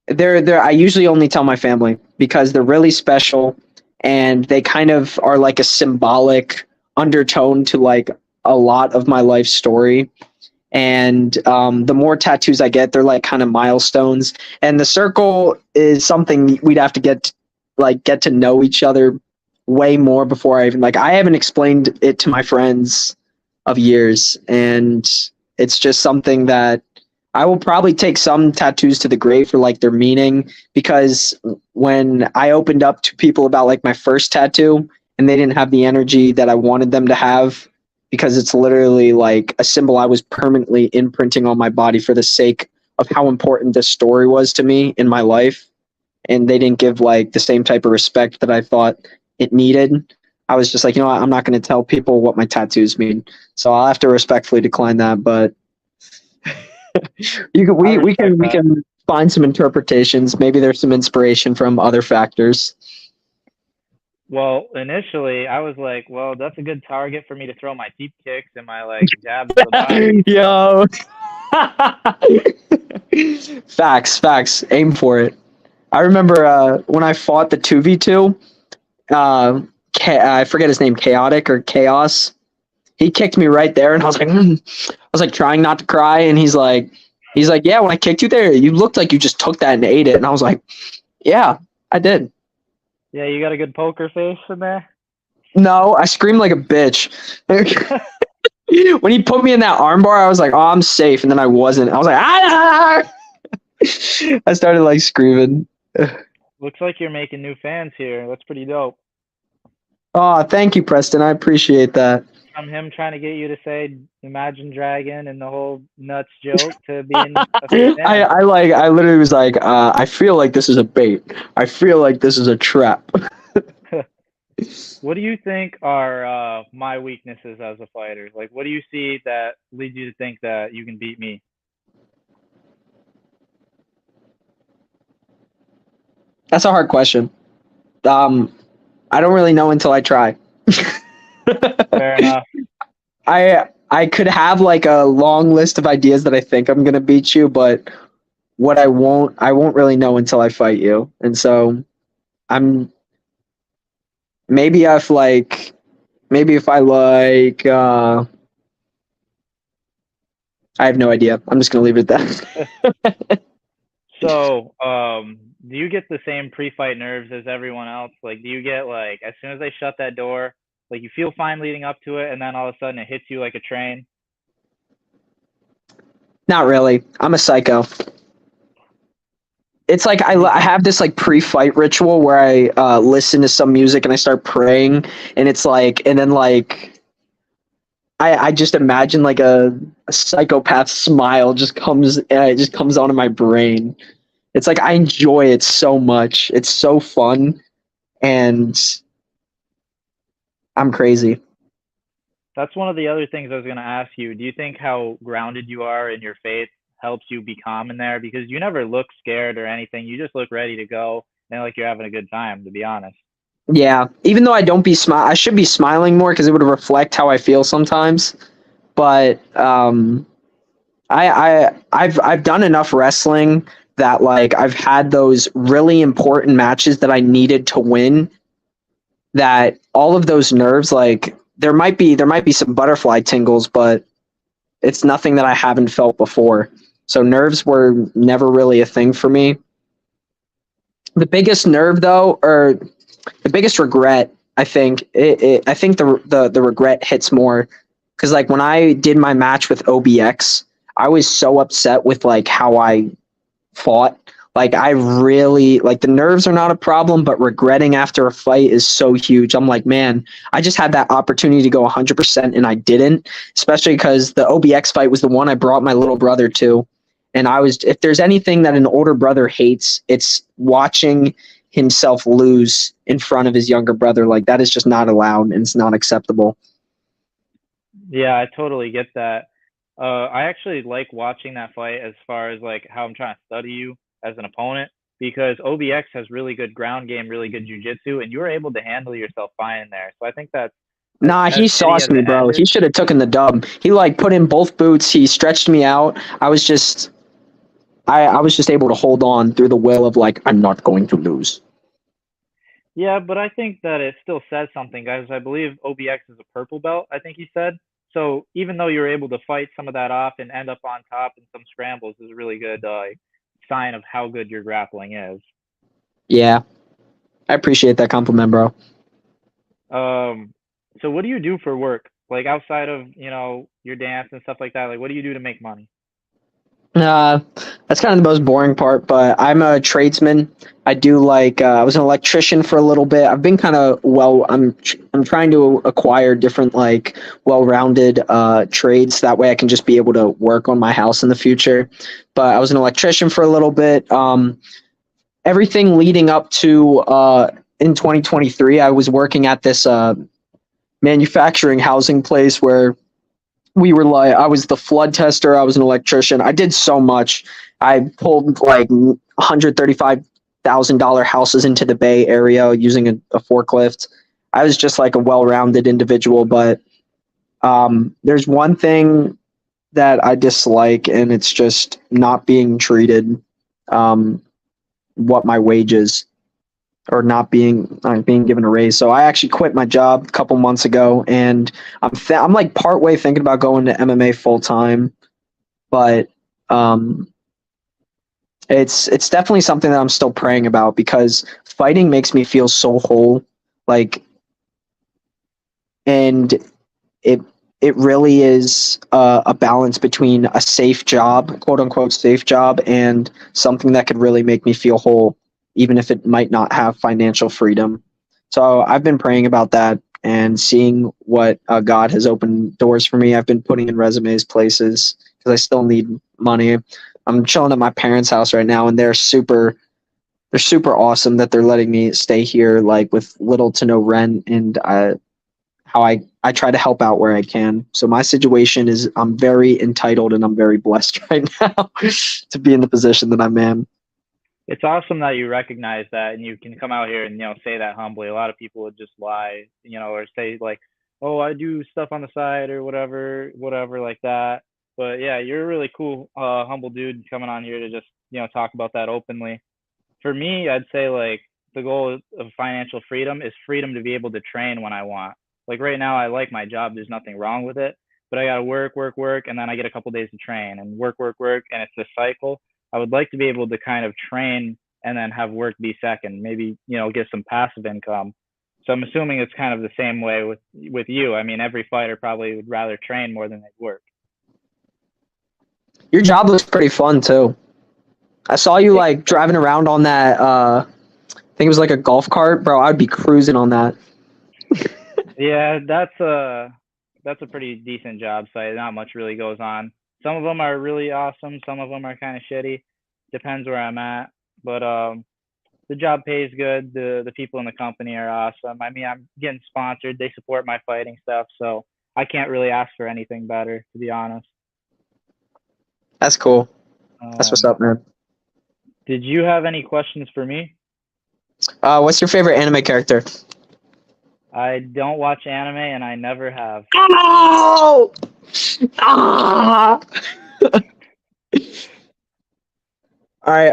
I usually only tell my family because they're really special, and they kind of are like a symbolic undertone to like a lot of my life story. And the more tattoos I get, they're like kind of milestones. And the circle is something we'd have to get to know each other way more before I haven't explained it to my friends of years. And It's just something that I will probably take some tattoos to the grave for like their meaning, because when I opened up to people about like my first tattoo and they didn't have the energy that I wanted them to have, because it's literally like a symbol I was permanently imprinting on my body for the sake of how important this story was to me in my life, and they didn't give like the same type of respect that I thought it needed. I was just like, you know what, I'm not going to tell people what my tattoos mean. So I'll have to respectfully decline that. But I we respect we that. can find some interpretations. Maybe there's some inspiration from other factors. Well, initially, I was like, well, that's a good target for me to throw my deep kicks and my like jabs to the body. Yo, facts. Aim for it. I remember when I fought the 2v2. I forget his name, Chaotic or Chaos. He kicked me right there, and I was like, I was like trying not to cry, and he's like, yeah, when I kicked you there, you looked like you just took that and ate it, and I was like, yeah, I did. Yeah, you got a good poker face in there. No, I screamed like a bitch. When he put me in that armbar, I was like, oh, I'm safe, and then I wasn't. I was like, ah! I started like screaming. Looks like you're making new fans here. That's pretty dope. Oh, thank you, Preston. I appreciate that. From him trying to get you to say Imagine Dragon and the whole nuts joke to being a fan. I literally was like, I feel like this is a bait. I feel like this is a trap. What do you think are my weaknesses as a fighter? Like, what do you see that leads you to think that you can beat me? That's a hard question. Um, I don't really know until I try. Fair enough. I could have like a long list of ideas that I think I'm gonna beat you, but what I won't really know until I fight you. And so I'm maybe if like maybe if I like I have no idea. I'm just gonna leave it at that. So, do you get the same pre-fight nerves as everyone else? Like, do you get like as soon as they shut that door, like you feel fine leading up to it, and then all of a sudden it hits you like a train? Not really. I'm a psycho. It's like And you I think, have this like pre-fight ritual where I listen to some music and I start praying, and it's like, and then like I just imagine like a psychopath smile just comes onto my brain. It's like I enjoy it so much. It's so fun, and I'm crazy. that's one of the other things I was going to ask you. Do you think how grounded you are in your faith helps you be calm in there? Because you never look scared or anything. You just look ready to go and like you're having a good time, to be honest. Yeah, even though I should be smiling more because it would reflect how I feel sometimes. But I've done enough wrestling that like I've had those really important matches that I needed to win. That all of those nerves, like there might be some butterfly tingles, but it's nothing that I haven't felt before. So nerves were never really a thing for me. The biggest nerve though, or the biggest regret, I think the regret hits more because like when I did my match with OBX, I was so upset with like how I fought. Like I really like the nerves are not a problem, but regretting after a fight is so huge. I'm like, man, I just had that opportunity to go 100% and I didn't, especially because the OBX fight was the one I brought my little brother to. And I was, if there's anything that an older brother hates, it's watching himself lose in front of his younger brother. Like that is just not allowed and it's not acceptable. Yeah, I totally get that. I actually like watching that fight as far as like how I'm trying to study you as an opponent because OBX has really good ground game, really good jujitsu, and you were able to handle yourself fine in there. So I think that's Nah, as he shitty as sauced me, it bro. He ended. should have taken the dub. He like put in both boots. He stretched me out. I was just able to hold on through the will of like I'm not going to lose. Yeah, but I think that it still says something, guys. I believe OBX is a purple belt, I think he said. So even though you were able to fight some of that off and end up on top in some scrambles is a really good sign of how good your grappling is. Yeah, I appreciate that compliment, bro. So what do you do for work? Like outside of, your dance and stuff like that, like what do you do to make money? Uh, that's kind of the most boring part, but I'm a tradesman. I do I was an electrician for a little bit. I've been kind of I'm trying to acquire different well-rounded trades. That way I can just be able to work on my house in the future. But I was an electrician for a little bit. Everything leading up to in 2023, I was working at this manufacturing housing place where I was the flood tester, I was an electrician. I did so much. I pulled like $135,000 houses into the Bay Area using a forklift. I was just like a well-rounded individual, but there's one thing that I dislike, and it's just not being treated what my wages, or not being given a raise. So I actually quit my job a couple months ago, and I'm like partway thinking about going to MMA full time, but it's definitely something that I'm still praying about, because fighting makes me feel so whole, like, and it it really is a balance between a safe job, quote unquote safe job, and something that could really make me feel whole, even if it might not have financial freedom. So I've been praying about that and seeing what God has opened doors for me. I've been putting in resumes places because I still need money. I'm chilling at my parents' house right now, and they're super awesome that they're letting me stay here, like with little to no rent, and how I try to help out where I can. So my situation is, I'm very entitled and I'm very blessed right now to be in the position that I'm in. It's awesome that you recognize that and you can come out here and say that humbly. A lot of people would just lie, or say like, "Oh, I do stuff on the side or whatever like that." But yeah, you're a really cool, humble dude coming on here to just talk about that openly. For me, I'd say like the goal of financial freedom is freedom to be able to train when I want. Like right now, I like my job. There's nothing wrong with it, but I gotta work, work, work, and then I get a couple days to train and work, work, work, and it's a cycle. I would like to be able to kind of train and then have work be second. Maybe get some passive income. So I'm assuming it's kind of the same way with you. I mean, every fighter probably would rather train more than they work. Your job looks pretty fun too. I saw you It, like driving around on that. I think it was like a golf cart, bro. I'd be cruising on that. yeah, that's a pretty decent job site. Not much really goes on. Some of them are really awesome. Some of them are kind of shitty. Depends where I'm at. But the job pays good. The people in the company are awesome. I mean, I'm getting sponsored. They support my fighting stuff, so I can't really ask for anything better, to be honest. That's cool. That's what's Um, up, man. did you have any questions for me? What's your favorite anime character? I don't watch anime and I never have. Oh! Ah! All right.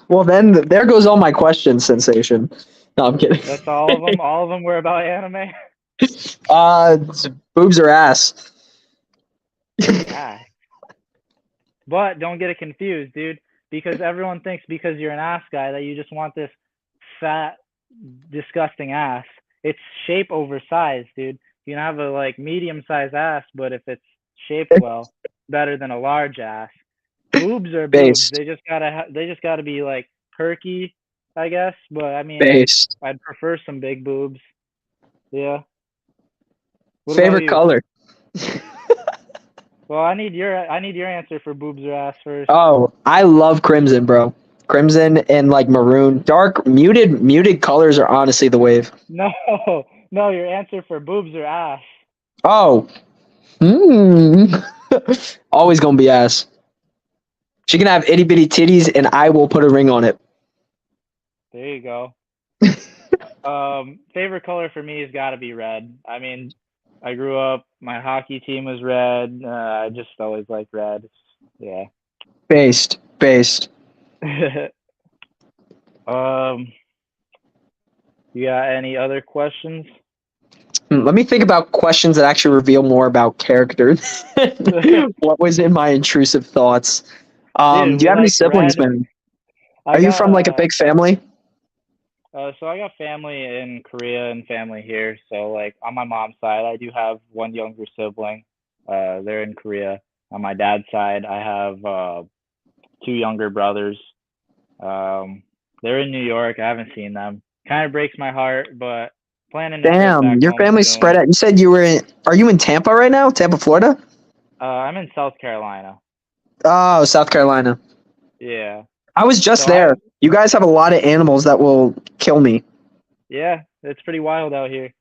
Well, then there goes all my questions. Sensation. No, I'm kidding. That's all of them. All of them were about anime. Boobs or ass? Ah. But don't get it confused, dude, because everyone thinks because you're an ass guy that you just want this fat, disgusting ass. It's shape over size, dude. You can have a like medium-sized ass, but if it's shaped well, better than a large ass. Boobs are boobs. Based. They just gotta be like perky, I guess. But I mean, Based. I'd prefer some big boobs. Yeah. What about Favorite you? color? Well, I need your answer for boobs or ass first. Oh, I love crimson, bro. Crimson and like maroon, dark muted colors are honestly the wave. No, no, your answer for boobs or ass. Oh, hmm. Always gonna be ass. She can have itty bitty titties, and I will put a ring on it. There you go. Favorite color for me has got to be red. I mean, I grew up. My hockey team was red. I just always liked red. Yeah. Based. um, you got any other questions? Let me think about questions that actually reveal more about character than what was in my intrusive thoughts. Dude, Do you we have any like siblings, red. man? I Are you got from like a big family? So I got family in Korea and family here. So like on my mom's side, I do have one younger sibling. They're in Korea. On my dad's side, I have two younger brothers. Um, they're in New York. I haven't seen them. Kind of breaks my heart, but planning a trip Damn, back your home family's spread soon. out. You said you were in. Are you in Tampa right now? Tampa, Florida? I'm in South Carolina. Oh, South Carolina. Yeah. I was just So I there. You guys have a lot of animals that will kill me. yeah, it's pretty wild out here.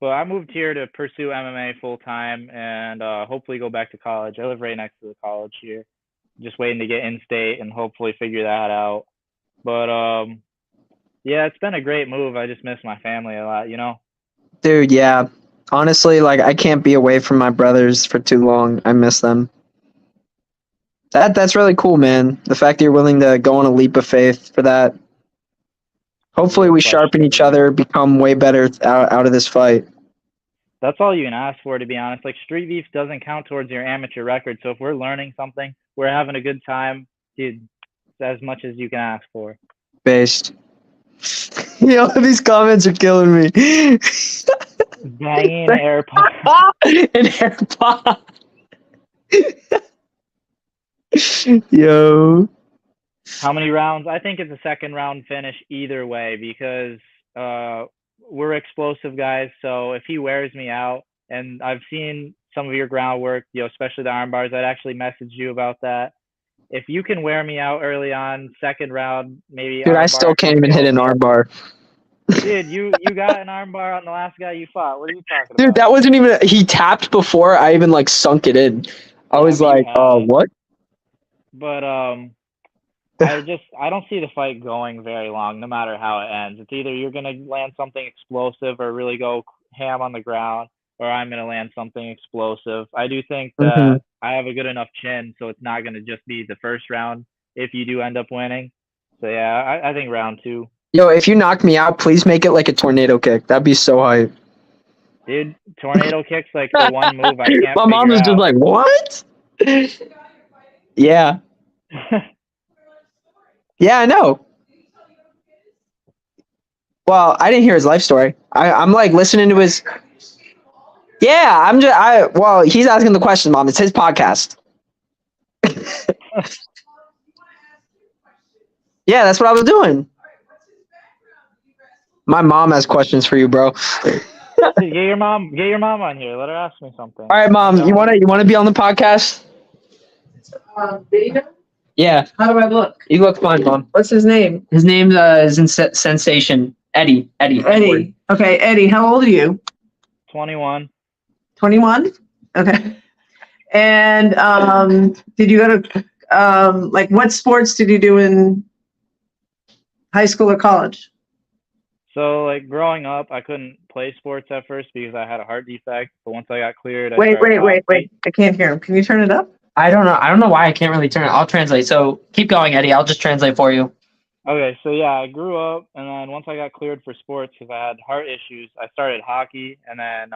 But I moved here to pursue MMA full time and hopefully go back to college. I live right next to the college here. Just waiting to get in state and hopefully figure that out. But yeah, it's been a great move. I just miss my family a lot, you know? Dude, yeah. Honestly, like I can't be away from my brothers for too long. I miss them. That's really cool, man. The fact that you're willing to go on a leap of faith for that. Hopefully No we sharpen question, each man. other, become way better out of this fight. That's all you can ask for, to be honest. Like street beef doesn't count towards your amateur record. So if we're learning something, we're having a good time, dude, it's as much as you can ask for. Based. Yo, these comments are killing me. Banging AirPods. An AirPod. Yo. How many rounds? I think it's a second round finish either way because we're explosive guys. So if he wears me out, and I've seen some of your groundwork, you know, especially the arm bars, I'd actually messaged you about that. If you can wear me out early on, second round, maybe Dude, I arm still bar, can't come even hit kill an me. arm bar. Dude, you got an arm bar on the last guy you fought. What are you talking Dude, about? that wasn't even. He tapped before I even like sunk it in. I Yeah, was but you like, had it. what? But I don't see the fight going very long, no matter how it ends. It's either you're gonna land something explosive or really go ham on the ground, or I'm gonna land something explosive. I do think Mhm. that I have a good enough chin, so it's not gonna just be the first round if you do end up winning. So yeah, I think round two. Yo, if you knock me out, please make it like a tornado kick. That'd be so hype. Dude, tornado kicks like the one move I can't My mom figure was just out. like, what? Yeah. Yeah, I know. Well, I didn't hear his life story. I'm like listening to his. Yeah, well, he's asking the question, Mom. It's his podcast. Yeah, that's what I was doing. My mom has questions for you, bro. Dude, get your mom on here. Let her ask me something. All right, Mom, you wanna be on the podcast? Video? Yeah. How do I look? You look fine, Mom. What's his name? His name is in Sensation. Eddie. Eddie. Okay, Eddie, how old are you? 21. 21? Okay. And did you go to like what sports did you do in high school or college? So like growing up, I couldn't play sports at first because I had a heart defect. But once I got cleared, I Wait. started hockey. I can't hear him. Can you turn it up? I don't know why I can't really turn it. I'll translate. So keep going, Eddie. I'll just translate for you. Okay, so yeah, I grew up, and then once I got cleared for sports because I had heart issues, I started hockey and then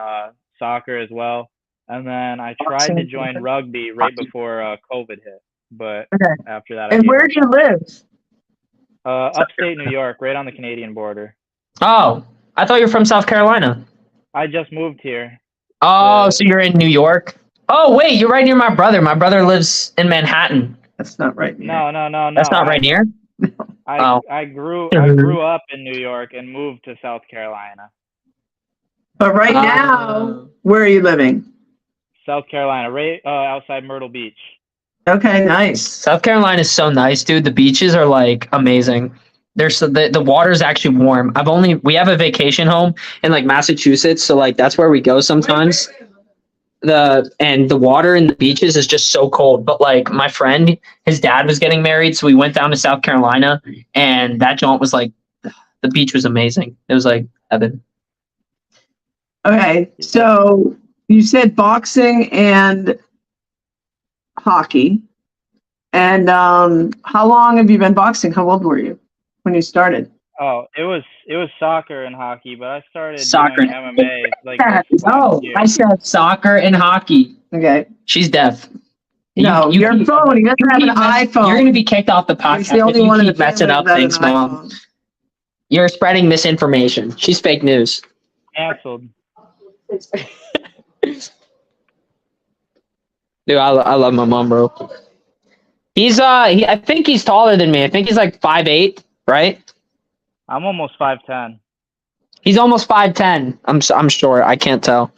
soccer as well. And then I tried to join rugby right before COVID hit, but Okay. after that, I And gave where do you live? up. Upstate New York, right on the Canadian border. Oh, I thought you were from South Carolina. I just moved here. Oh, so you're in New York? Oh, wait, you're right near my brother. My brother lives in Manhattan. That's not right. No. That's not right near? I grew up in New York and moved to South Carolina. But right now, where are you living? South Carolina, right outside Myrtle Beach. Okay, nice. South Carolina is so nice, dude. The beaches are like amazing. The water is actually warm. We have a vacation home in like Massachusetts, so like that's where we go sometimes. The water in the beaches is just so cold. But like my friend, his dad was getting married, so we went down to South Carolina, and that jaunt was like the beach was amazing. It was like heaven. Okay, so you said boxing and hockey. And how long have you been boxing? How old were you when you started? Oh, it was soccer and hockey, but I started Soccer. doing MMA like this last Oh, year. I said soccer and hockey. Okay. She's deaf. No, your phone. He doesn't have an iPhone. You're gonna be kicked off the podcast. He's the only if you one in keep the messing family up without an things, Mom. iPhone. You're spreading misinformation. She's fake news. Canceled. Dude, I love my mom, bro. I think he's taller than me. I think he's like 5'8", right? I'm almost 5'10". He's almost 5'10". I'm sure. I can't tell.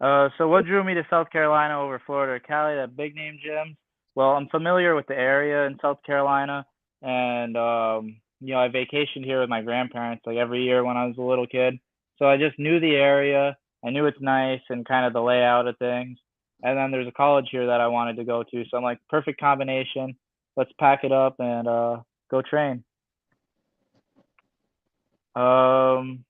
So what drew me to South Carolina over Florida or Cali, that big name gyms? Well, I'm familiar with the area in South Carolina, and I vacationed here with my grandparents like every year when I was a little kid. So I just knew the area. I knew it's nice and kind of the layout of things. And then there's a college here that I wanted to go to. So I'm like, perfect combination. Let's pack it up and go train. Damn,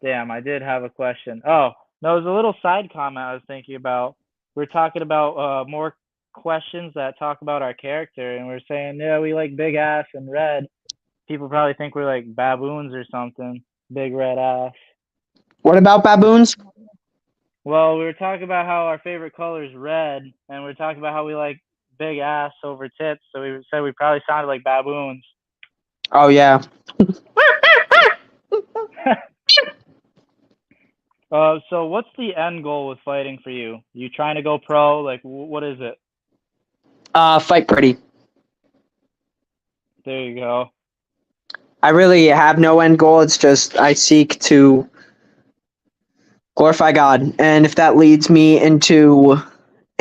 I did have a question. Oh, no, it was a little side comment I was thinking about. We're talking about more questions that talk about our character, and we're saying, yeah, we like big ass and red. People probably think we're like baboons or something. Big red ass. What about baboons? Well, we were talking about how our favorite color is red, and we are talking about how we like big ass over tits. So we said we probably sounded like baboons. Oh yeah. So what's the end goal with fighting for you? You trying to go pro? Like, what is it? Fight pretty. There you go. I really have no end goal. It's just I seek to glorify God, and if that leads me into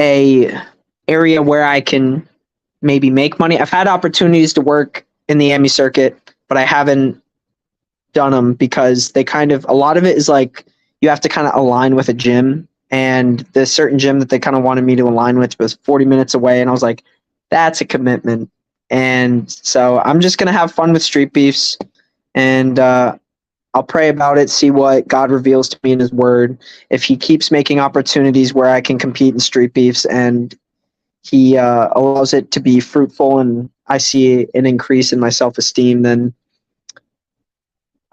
a area where I can maybe make money. I've had opportunities to work in the AMI circuit, but I haven't done them because a lot of it is like you have to kind of align with a gym, and the certain gym that they kind of wanted me to align with was 40 minutes away, and I was like, that's a commitment. And so I'm just gonna have fun with street beefs, and I'll pray about it, see what God reveals to me in His Word. If He keeps making opportunities where I can compete in street beefs, and He allows it to be fruitful, and I see an increase in my self-esteem, then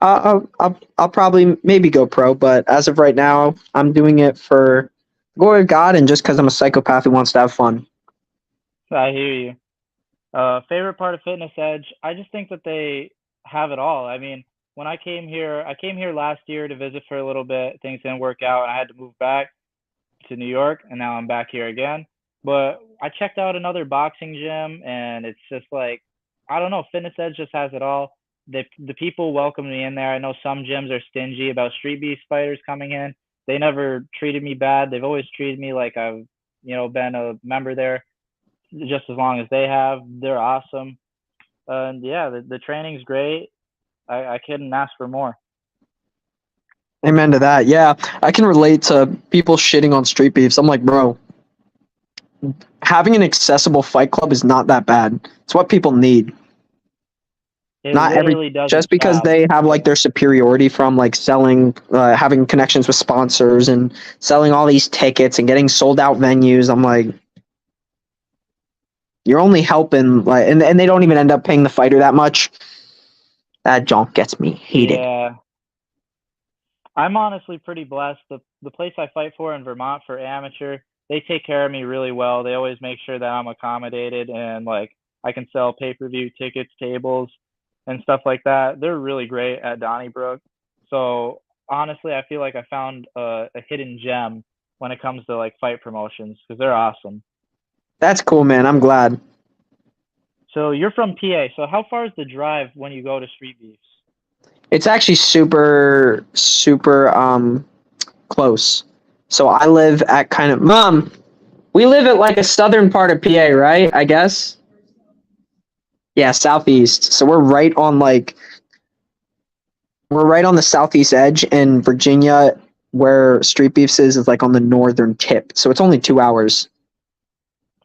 I'll probably maybe go pro. But as of right now, I'm doing it for the glory of God and just because I'm a psychopath who wants to have fun. I hear you. Favorite part of Fitness Edge? I just think that they have it all. I mean, when I came here last year to visit for a little bit. Things didn't work out, and I had to move back to New York, and now I'm back here again. But I checked out another boxing gym, and it's just like, I don't know, Fitness Edge just has it all. The people welcome me in there. I know some gyms are stingy about street beef fighters coming in. They never treated me bad. They've always treated me like I've, been a member there just as long as they have. They're awesome. And yeah, the training's great. I couldn't ask for more. Amen to that. Yeah, I can relate to people shitting on street beefs. I'm like, bro, having an accessible fight club is not that bad. It's what people need. It Not literally does just its because job. they have like their superiority from like selling, having connections with sponsors and selling all these tickets and getting sold out venues. I'm like, you're only helping like, and they don't even end up paying the fighter that much. That junk gets me heated. Yeah. I'm honestly pretty blessed. The place I fight for in Vermont for amateur, they take care of me really well. They always make sure that I'm accommodated and like I can sell pay-per-view tickets, tables, and stuff like that. They're really great at Donnybrook. So honestly, I feel like I found a hidden gem when it comes to like fight promotions because they're awesome. That's cool, man. I'm glad. So you're from PA. So how far is the drive when you go to Street Beefs? It's actually super close. So I live at we live at like a southern part of PA, right? I guess. Yeah, southeast. So we're right on the southeast edge, and Virginia, where Street Beefs is like on the northern tip. So it's only 2 hours.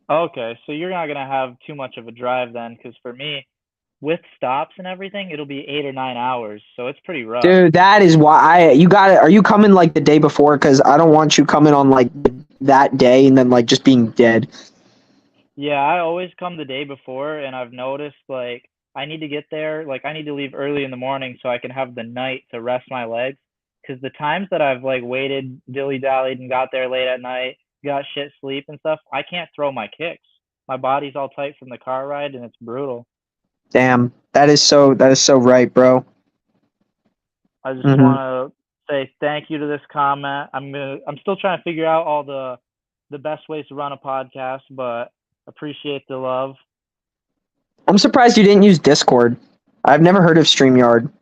Okay, so you're not gonna have too much of a drive then, because for me, with stops and everything, it'll be 8 or 9 hours. So it's pretty rough. Dude, that is why you got it. Are you coming like the day before? Because I don't want you coming on like that day and then like just being dead. Yeah, I always come the day before, and I've noticed like I need to get there, like I need to leave early in the morning so I can have the night to rest my legs. Because the times that I've like waited, dilly-dallied, and got there late at night, got shit sleep and stuff, I can't throw my kicks. My body's all tight from the car ride, and it's brutal. Damn, that is so right, bro. I just Mhm. want to say thank you to this comment. I'm still trying to figure out all the best ways to run a podcast, but appreciate the love. I'm surprised you didn't use Discord. I've never heard of StreamYard.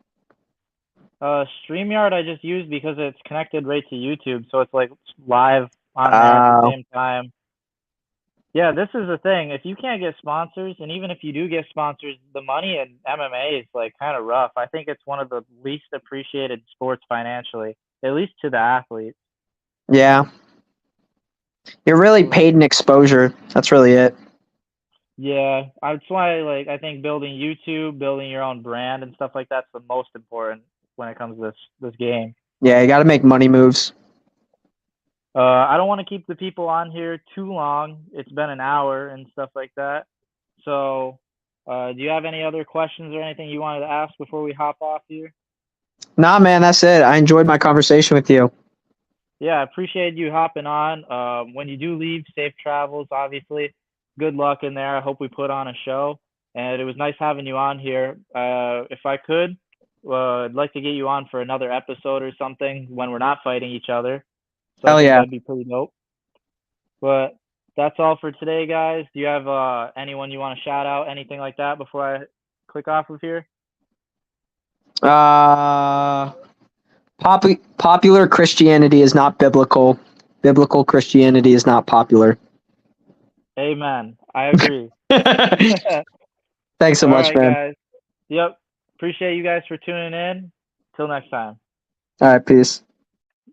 StreamYard I just use because it's connected right to YouTube, so it's like live on there at the same time. Yeah, this is the thing. If you can't get sponsors, and even if you do get sponsors, the money in MMA is like kind of rough. I think it's one of the least appreciated sports financially, at least to the athletes. Yeah. You're really paid in exposure. That's really it. Yeah, that's why I think building YouTube, building your own brand and stuff like that's the most important when it comes to this game. Yeah, you got to make money moves. I don't want to keep the people on here too long. It's been an hour and stuff like that. So, do you have any other questions or anything you wanted to ask before we hop off here? Nah, man, that's it. I enjoyed my conversation with you. Yeah, I appreciate you hopping on. When you do leave, safe travels, obviously. Good luck in there. I hope we put on a show. And it was nice having you on here. If I could, I'd like to get you on for another episode or something when we're not fighting each other. So I Hell think yeah. that'd be pretty dope. But that's all for today, guys. Do you have anyone you want to shout out, anything like that before I click off of here? Popular Christianity is not biblical. Biblical Christianity is not popular. Amen. I agree. Thanks so All much, right, man. guys. Yep. Appreciate you guys for tuning in. Till next time. All right, peace.